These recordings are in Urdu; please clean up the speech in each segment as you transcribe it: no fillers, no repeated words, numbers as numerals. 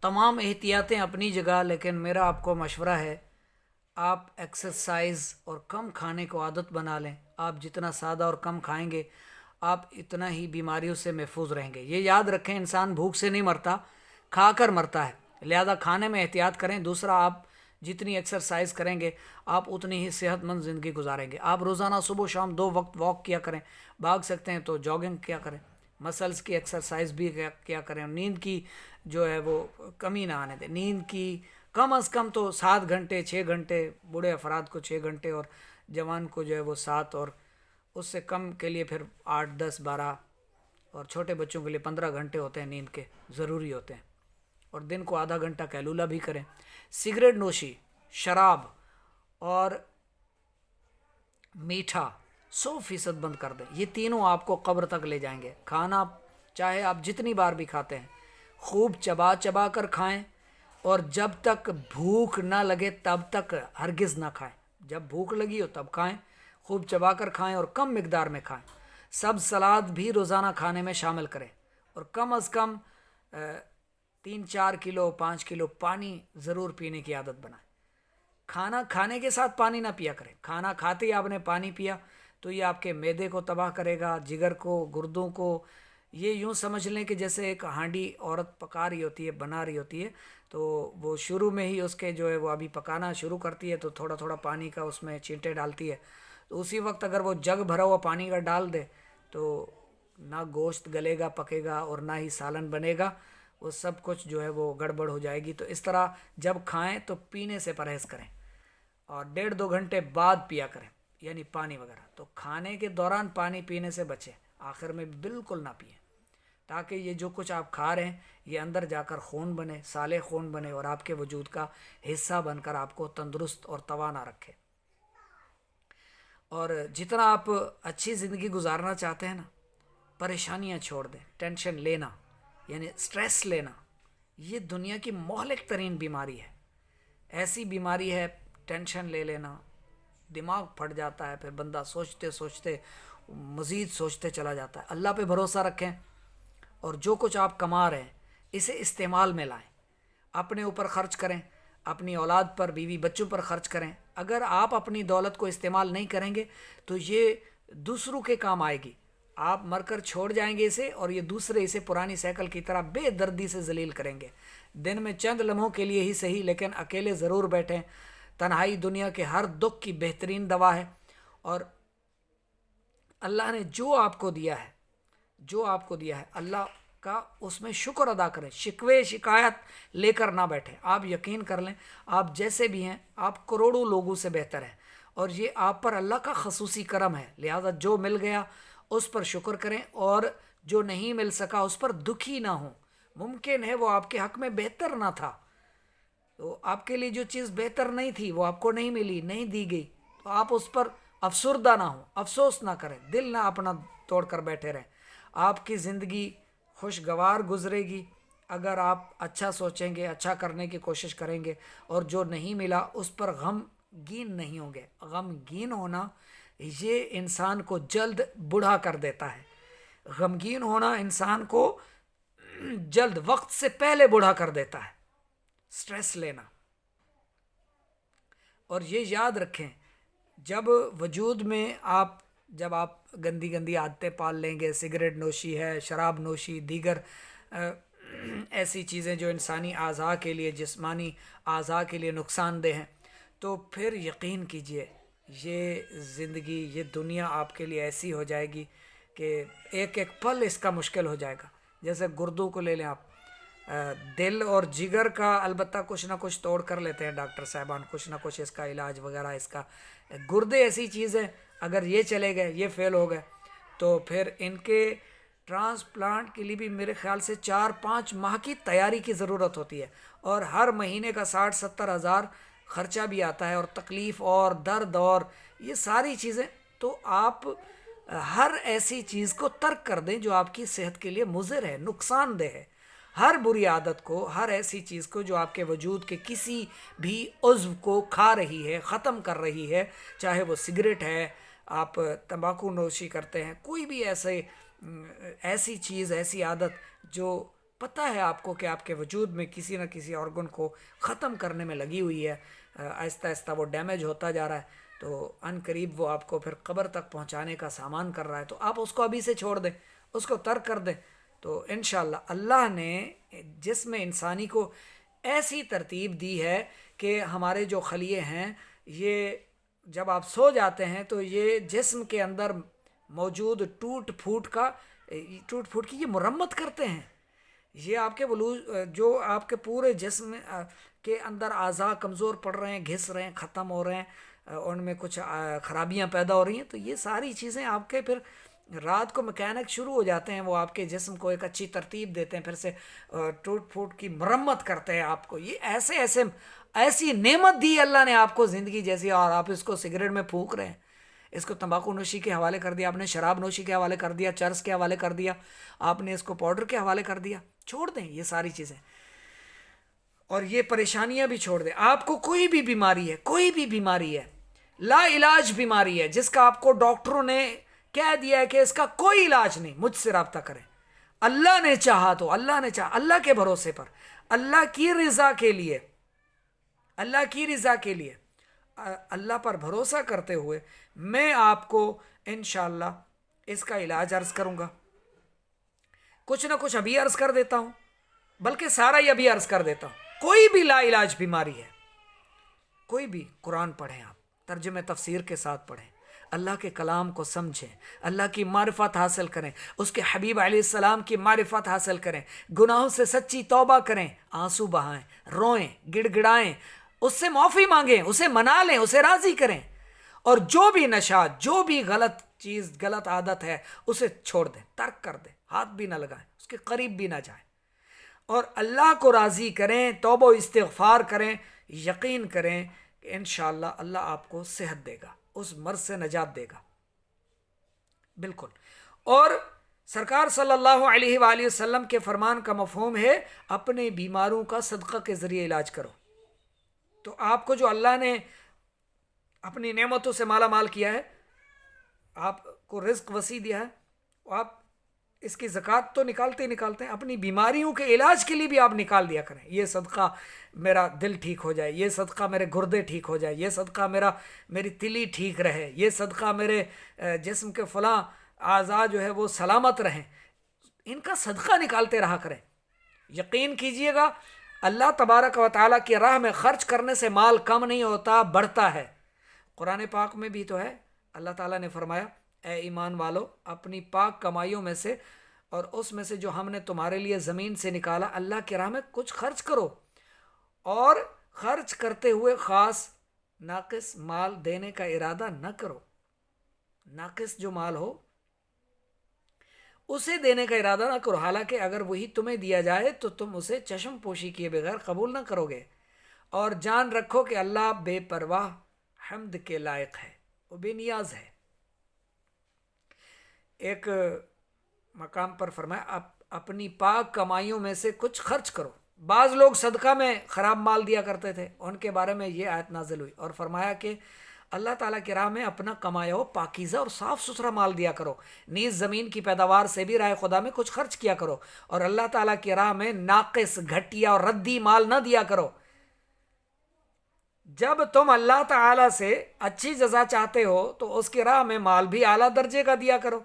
تمام احتیاطیں اپنی جگہ، لیکن میرا آپ کو مشورہ ہے آپ ایکسرسائز اور کم کھانے کو عادت بنا لیں۔ آپ جتنا سادہ اور کم کھائیں گے آپ اتنا ہی بیماریوں سے محفوظ رہیں گے۔ یہ یاد رکھیں، انسان بھوک سے نہیں مرتا، کھا کر مرتا ہے، لہذا کھانے میں احتیاط کریں۔ دوسرا، آپ جتنی ایکسرسائز کریں گے آپ اتنی ہی صحت مند زندگی گزاریں گے۔ آپ روزانہ صبح و شام 2 وقت واک کیا کریں، بھاگ سکتے ہیں تو جاگنگ کیا کریں، مسلز کی ایکسرسائز بھی کیا کریں، اور نیند کی جو ہے وہ کمی نہ آنے دیں۔ نیند کی کم از کم تو 7 گھنٹے 6 گھنٹے، بوڑھے افراد کو 6 گھنٹے اور جوان کو جو ہے وہ 7، اور اس سے کم کے لیے پھر 8 10 12، اور چھوٹے بچوں کے لیے 15 گھنٹے ہوتے ہیں نیند کے، ضروری ہوتے ہیں۔ اور دن کو آدھا گھنٹہ قیلولہ بھی کریں۔ سگریٹ نوشی، شراب اور میٹھا 100% بند کر دیں، یہ تینوں آپ کو قبر تک لے جائیں گے۔ کھانا چاہے آپ جتنی بار بھی کھاتے ہیں خوب چبا چبا کر کھائیں، اور جب تک بھوک نہ لگے تب تک ہرگز نہ کھائیں۔ جب بھوک لگی ہو تب کھائیں، خوب چبا کر کھائیں اور کم مقدار میں کھائیں۔ سب سلاد بھی روزانہ کھانے میں شامل کریں، اور کم از کم 3 4 کلو 5 کلو پانی ضرور پینے کی عادت بنائیں۔ کھانا کھانے کے ساتھ پانی نہ پیا کریں، کھانا کھاتے ہی آپ نے پانی پیا تو یہ آپ کے معدے کو تباہ کرے گا، جگر کو، گردوں کو۔ یہ یوں سمجھ لیں کہ جیسے ایک ہانڈی عورت پکا رہی ہوتی ہے، بنا رہی ہوتی ہے، تو وہ شروع میں ہی اس کے جو ہے وہ ابھی پکانا شروع کرتی ہے تو تھوڑا تھوڑا پانی کا اس میں چینٹے ڈالتی ہے، تو اسی وقت اگر وہ جگ بھرا ہوا پانی کا ڈال دے تو نہ گوشت گلے گا پکے گا اور نہ ہی سالن بنے گا، وہ سب کچھ جو ہے وہ گڑبڑ ہو جائے گی۔ تو اس طرح جب کھائیں تو پینے سے پرہیز کریں، اور 1.5 2 گھنٹے بعد پیا کریں، یعنی پانی وغیرہ۔ تو کھانے کے دوران پانی پینے سے بچیں، آخر میں بالکل نہ پئیں، تاکہ یہ جو کچھ آپ کھا رہے ہیں یہ اندر جا کر خون بنے، صالح خون بنے، اور آپ کے وجود کا حصہ بن کر آپ کو تندرست اور توانا رکھے۔ اور جتنا آپ اچھی زندگی گزارنا چاہتے ہیں نا، پریشانیاں چھوڑ دیں، ٹینشن لینا یعنی سٹریس لینا، یہ دنیا کی مہلک ترین بیماری ہے۔ ایسی بیماری ہے، ٹینشن لے لینا، دماغ پھٹ جاتا ہے، پھر بندہ سوچتے سوچتے مزید سوچتے چلا جاتا ہے۔ اللہ پہ بھروسہ رکھیں، اور جو کچھ آپ کما رہے ہیں اسے استعمال میں لائیں، اپنے اوپر خرچ کریں، اپنی اولاد پر، بیوی بچوں پر خرچ کریں۔ اگر آپ اپنی دولت کو استعمال نہیں کریں گے تو یہ دوسروں کے کام آئے گی، آپ مر کر چھوڑ جائیں گے اسے، اور یہ دوسرے اسے پرانی سائیکل کی طرح بے دردی سے ذلیل کریں گے۔ دن میں چند لمحوں کے لیے ہی صحیح، لیکن اکیلے ضرور بیٹھیں۔ تنہائی دنیا کے ہر دکھ کی بہترین دوا ہے، اور اللہ نے جو آپ کو دیا ہے، جو آپ کو دیا ہے اللہ کا، اس میں شکر ادا کریں، شکوے شکایت لے کر نہ بیٹھیں۔ آپ یقین کر لیں آپ جیسے بھی ہیں آپ کروڑوں لوگوں سے بہتر ہیں، اور یہ آپ پر اللہ کا خصوصی کرم ہے، لہذا جو مل گیا اس پر شکر کریں، اور جو نہیں مل سکا اس پر دکھی نہ ہوں۔ ممکن ہے وہ آپ کے حق میں بہتر نہ تھا، تو آپ کے لیے جو چیز بہتر نہیں تھی وہ آپ کو نہیں ملی، نہیں دی گئی، تو آپ اس پر افسردہ نہ ہوں، افسوس نہ کریں، دل نہ اپنا توڑ کر بیٹھے رہیں۔ آپ کی زندگی خوشگوار گزرے گی اگر آپ اچھا سوچیں گے، اچھا کرنے کی کوشش کریں گے، اور جو نہیں ملا اس پر غمگین نہیں ہوں گے۔ غمگین ہونا یہ انسان کو جلد بوڑھا کر دیتا ہے، غمگین ہونا انسان کو جلد وقت سے پہلے بوڑھا کر دیتا ہے، سٹریس لینا۔ اور یہ یاد رکھیں، جب وجود میں جب آپ گندی گندی عادتیں پال لیں گے، سگریٹ نوشی ہے، شراب نوشی، دیگر ایسی چیزیں جو انسانی اعضاء کے لیے، جسمانی اعضاء کے لیے نقصان دہ ہیں، تو پھر یقین کیجئے یہ زندگی، یہ دنیا آپ کے لیے ایسی ہو جائے گی کہ ایک ایک پل اس کا مشکل ہو جائے گا۔ جیسے گردوں کو لے لیں آپ، دل اور جگر کا البتہ کچھ نہ کچھ توڑ کر لیتے ہیں ڈاکٹر صاحبان، کچھ نہ کچھ اس کا علاج وغیرہ، اس کا گردے ایسی چیز ہے اگر یہ چلے گئے، یہ فیل ہو گئے، تو پھر ان کے ٹرانسپلانٹ کے لیے بھی میرے خیال سے 4 5 ماہ کی تیاری کی ضرورت ہوتی ہے، اور ہر مہینے کا 60 70 ہزار خرچہ بھی آتا ہے، اور تکلیف اور درد اور یہ ساری چیزیں۔ تو آپ ہر ایسی چیز کو ترک کر دیں جو آپ کی صحت کے لیے مضر ہے، نقصان دہ ہے۔ ہر بری عادت کو، ہر ایسی چیز کو جو آپ کے وجود کے کسی بھی عضو کو کھا رہی ہے، ختم کر رہی ہے، چاہے وہ سگریٹ ہے، آپ تمباکو نوشی کرتے ہیں، کوئی بھی ایسی چیز، ایسی عادت جو پتہ ہے آپ کو کہ آپ کے وجود میں کسی نہ کسی آرگن کو ختم کرنے میں لگی ہوئی ہے، آہستہ آہستہ وہ ڈیمیج ہوتا جا رہا ہے، تو ان قریب وہ آپ کو پھر قبر تک پہنچانے کا سامان کر رہا ہے، تو آپ اس کو ابھی سے چھوڑ دیں، اس کو ترک کر دیں. تو انشاءاللہ اللہ نے جسم انسانی کو ایسی ترتیب دی ہے کہ ہمارے جو خلیے ہیں یہ جب آپ سو جاتے ہیں تو یہ جسم کے اندر موجود ٹوٹ پھوٹ کی یہ مرمت کرتے ہیں. یہ آپ کے جو آپ کے پورے جسم کے اندر اعضاء کمزور پڑ رہے ہیں، گھس رہے ہیں، ختم ہو رہے ہیں، ان میں کچھ خرابیاں پیدا ہو رہی ہیں، تو یہ ساری چیزیں آپ کے پھر رات کو مکینک شروع ہو جاتے ہیں، وہ آپ کے جسم کو ایک اچھی ترتیب دیتے ہیں، پھر سے ٹوٹ پھوٹ کی مرمت کرتے ہیں آپ کو. یہ ایسی نعمت دی اللہ نے آپ کو زندگی جیسی، اور آپ اس کو سگریٹ میں پھونک رہے ہیں، اس کو تمباکو نوشی کے حوالے کر دیا، آپ نے شراب نوشی کے حوالے کر دیا، چرس کے حوالے کر دیا، آپ نے اس کو پاؤڈر کے حوالے کر دیا. چھوڑ دیں یہ ساری چیزیں اور یہ پریشانیاں بھی چھوڑ دیں. آپ کو کوئی بھی بیماری ہے لا علاج بیماری ہے جس کا آپ کو ڈاکٹروں نے کہہ دیا ہے کہ اس کا کوئی علاج نہیں، مجھ سے رابطہ کریں. اللہ نے چاہا تو اللہ کے بھروسے پر، اللہ کی رضا کے لیے اللہ پر بھروسہ کرتے ہوئے میں آپ کو انشاءاللہ اس کا علاج عرض کروں گا. کچھ نہ کچھ ابھی عرض کر دیتا ہوں، بلکہ سارا ہی ابھی عرض کر دیتا ہوں. کوئی بھی لا علاج بیماری ہے، کوئی بھی قرآن پڑھیں، آپ ترجمہ تفسیر کے ساتھ پڑھیں، اللہ کے کلام کو سمجھیں، اللہ کی معرفت حاصل کریں، اس کے حبیب علیہ السلام کی معرفت حاصل کریں، گناہوں سے سچی توبہ کریں، آنسو بہائیں، روئیں، گڑ گڑائیں، اس سے معافی مانگیں، اسے منا لیں، اسے راضی کریں، اور جو بھی نشہ، جو بھی غلط چیز، غلط عادت ہے اسے چھوڑ دیں، ترک کر دیں، ہاتھ بھی نہ لگائیں، اس کے قریب بھی نہ جائیں، اور اللہ کو راضی کریں، توبہ و استغفار کریں. یقین کریں کہ انشاءاللہ اللہ آپ کو صحت دے گا، اس مرض سے نجات دے گا. بالکل. اور سرکار صلی اللہ علیہ وآلہ وسلم کے فرمان کا مفہوم ہے اپنے بیماروں کا صدقہ کے ذریعے علاج کرو. تو آپ کو جو اللہ نے اپنی نعمتوں سے مالا مال کیا ہے، آپ کو رزق وسیع دیا ہے، آپ اس کی زکوٰۃ تو نکالتے ہیں، اپنی بیماریوں کے علاج کے لیے بھی آپ نکال دیا کریں. یہ صدقہ میرا دل ٹھیک ہو جائے، یہ صدقہ میرے گردے ٹھیک ہو جائے، یہ صدقہ میری تلی ٹھیک رہے، یہ صدقہ میرے جسم کے فلاں اعضاء جو ہے وہ سلامت رہیں. ان کا صدقہ نکالتے رہا کریں. یقین کیجئے گا اللہ تبارک و تعالیٰ کی راہ میں خرچ کرنے سے مال کم نہیں ہوتا، بڑھتا ہے. قرآن پاک میں بھی تو ہے، اللہ تعالیٰ نے فرمایا اے ایمان والو اپنی پاک کمائیوں میں سے اور اس میں سے جو ہم نے تمہارے لیے زمین سے نکالا، اللہ کی راہ میں کچھ خرچ کرو، اور خرچ کرتے ہوئے خاص ناقص مال دینے کا ارادہ نہ کرو. ناقص جو مال ہو اسے دینے کا ارادہ نہ کرو، حالانکہ اگر وہی تمہیں دیا جائے تو تم اسے چشم پوشی کیے بغیر قبول نہ کرو گے. اور جان رکھو کہ اللہ بے پرواہ حمد کے لائق ہے، وہ بے نیاز ہے. ایک مقام پر فرمایا اپنی پاک کمائیوں میں سے کچھ خرچ کرو. بعض لوگ صدقہ میں خراب مال دیا کرتے تھے، ان کے بارے میں یہ آیت نازل ہوئی اور فرمایا کہ اللہ تعالیٰ کی راہ میں اپنا کمایا ہو پاکیزہ اور صاف ستھرا مال دیا کرو، نیز زمین کی پیداوار سے بھی راہ خدا میں کچھ خرچ کیا کرو، اور اللہ تعالیٰ کی راہ میں ناقص، گھٹیا اور ردی مال نہ دیا کرو. جب تم اللہ تعالیٰ سے اچھی جزا چاہتے ہو تو اس کی راہ میں مال بھی اعلیٰ درجے کا دیا کرو.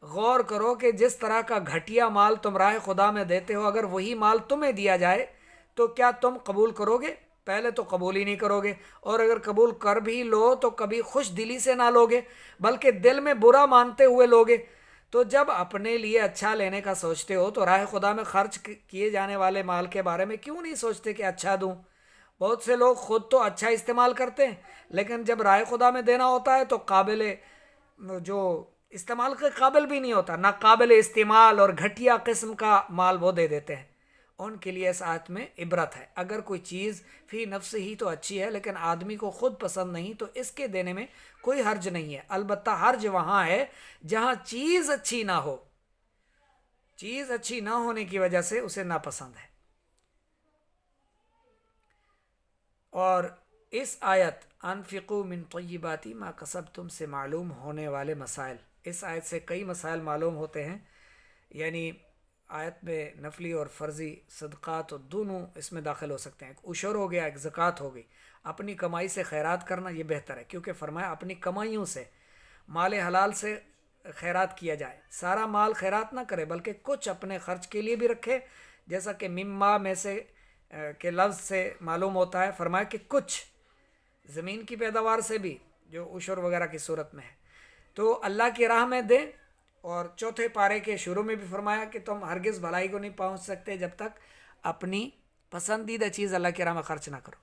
غور کرو کہ جس طرح کا گھٹیا مال تم راہ خدا میں دیتے ہو، اگر وہی مال تمہیں دیا جائے تو کیا تم قبول کرو گے؟ پہلے تو قبول ہی نہیں کرو گے، اور اگر قبول کر بھی لو تو کبھی خوش دلی سے نہ لوگے، بلکہ دل میں برا مانتے ہوئے لوگے. تو جب اپنے لیے اچھا لینے کا سوچتے ہو تو راہ خدا میں خرچ کیے جانے والے مال کے بارے میں کیوں نہیں سوچتے کہ اچھا دوں؟ بہت سے لوگ خود تو اچھا استعمال کرتے ہیں، لیکن جب راہ خدا میں دینا ہوتا ہے تو جو استعمال کے قابل بھی نہیں ہوتا، نہ قابل استعمال، اور گھٹیا قسم کا مال وہ دے دیتے ہیں. ان کے لیے اس آیت میں عبرت ہے. اگر کوئی چیز فی نفس ہی تو اچھی ہے لیکن آدمی کو خود پسند نہیں تو اس کے دینے میں کوئی حرج نہیں ہے. البتہ حرج وہاں ہے جہاں چیز اچھی نہ ہو، چیز اچھی نہ ہونے کی وجہ سے اسے ناپسند ہے. اور اس آیت انفقوا من طیبات ما کسبتم سے معلوم ہونے والے مسائل، اس آیت سے کئی مسائل معلوم ہوتے ہیں. یعنی آیت میں نفلی اور فرضی صدقات دونوں اس میں داخل ہو سکتے ہیں. ایک عشر ہو گیا، ایک زکوٰۃ ہو گئی. اپنی کمائی سے خیرات کرنا یہ بہتر ہے، کیونکہ فرمایا اپنی کمائیوں سے، مال حلال سے خیرات کیا جائے. سارا مال خیرات نہ کرے بلکہ کچھ اپنے خرچ کے لیے بھی رکھے، جیسا کہ مما میں سے کے لفظ سے معلوم ہوتا ہے. فرمایا کہ کچھ زمین کی پیداوار سے بھی جو عشر وغیرہ کی صورت میں ہے تو اللہ کی راہ میں دے. اور چوتھے پارے کے شروع میں بھی فرمایا کہ تم ہرگز بھلائی کو نہیں پہنچ سکتے جب تک اپنی پسندیدہ چیز اللہ کی راہ میں خرچ نہ کرو.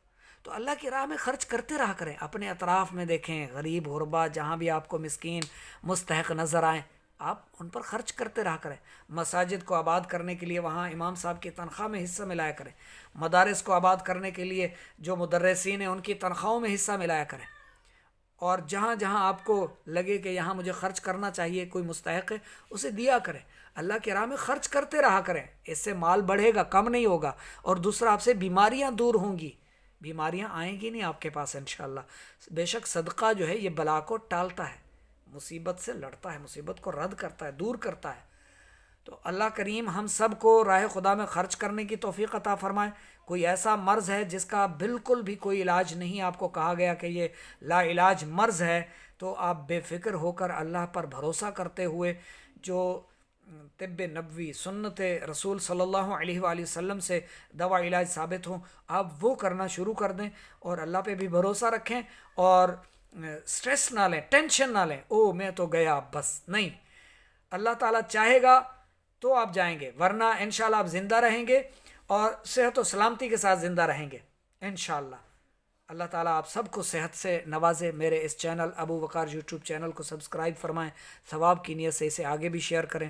تو اللہ کی راہ میں خرچ کرتے رہا کریں. اپنے اطراف میں دیکھیں، غریب غربا جہاں بھی آپ کو مسکین مستحق نظر آئیں، آپ ان پر خرچ کرتے رہا کریں. مساجد کو آباد کرنے کے لیے وہاں امام صاحب کی تنخواہ میں حصہ ملایا کریں. مدارس کو آباد کرنے کے لیے جو مدرسین ہیں ان کی تنخواہوں میں حصہ ملایا کریں. اور جہاں جہاں آپ کو لگے کہ یہاں مجھے خرچ کرنا چاہیے، کوئی مستحق ہے، اسے دیا کریں. اللہ کی راہ میں خرچ کرتے رہا کریں. اس سے مال بڑھے گا، کم نہیں ہوگا. اور دوسرا، آپ سے بیماریاں دور ہوں گی، بیماریاں آئیں گی نہیں آپ کے پاس انشاءاللہ. بے شک صدقہ جو ہے یہ بلا کو ٹالتا ہے، مصیبت سے لڑتا ہے، مصیبت کو رد کرتا ہے، دور کرتا ہے. تو اللہ کریم ہم سب کو راہ خدا میں خرچ کرنے کی توفیق عطا فرمائے. کوئی ایسا مرض ہے جس کا بالکل بھی کوئی علاج نہیں، آپ کو کہا گیا کہ یہ لا علاج مرض ہے، تو آپ بے فکر ہو کر اللہ پر بھروسہ کرتے ہوئے جو طب نبوی سنت رسول صلی اللہ علیہ وآلہ وسلم سے دوا علاج ثابت ہوں، آپ وہ کرنا شروع کر دیں. اور اللہ پہ بھی بھروسہ رکھیں اور سٹریس نہ لیں، ٹینشن نہ لیں. او میں تو گیا بس، نہیں. اللہ تعالیٰ چاہے گا تو آپ جائیں گے، ورنہ انشاءاللہ آپ زندہ رہیں گے اور صحت و سلامتی کے ساتھ زندہ رہیں گے انشاءاللہ. اللہ تعالیٰ آپ سب کو صحت سے نوازے. میرے اس چینل ابو وقار یوٹیوب چینل کو سبسکرائب فرمائیں، ثواب کی نیت سے اسے آگے بھی شیئر کریں.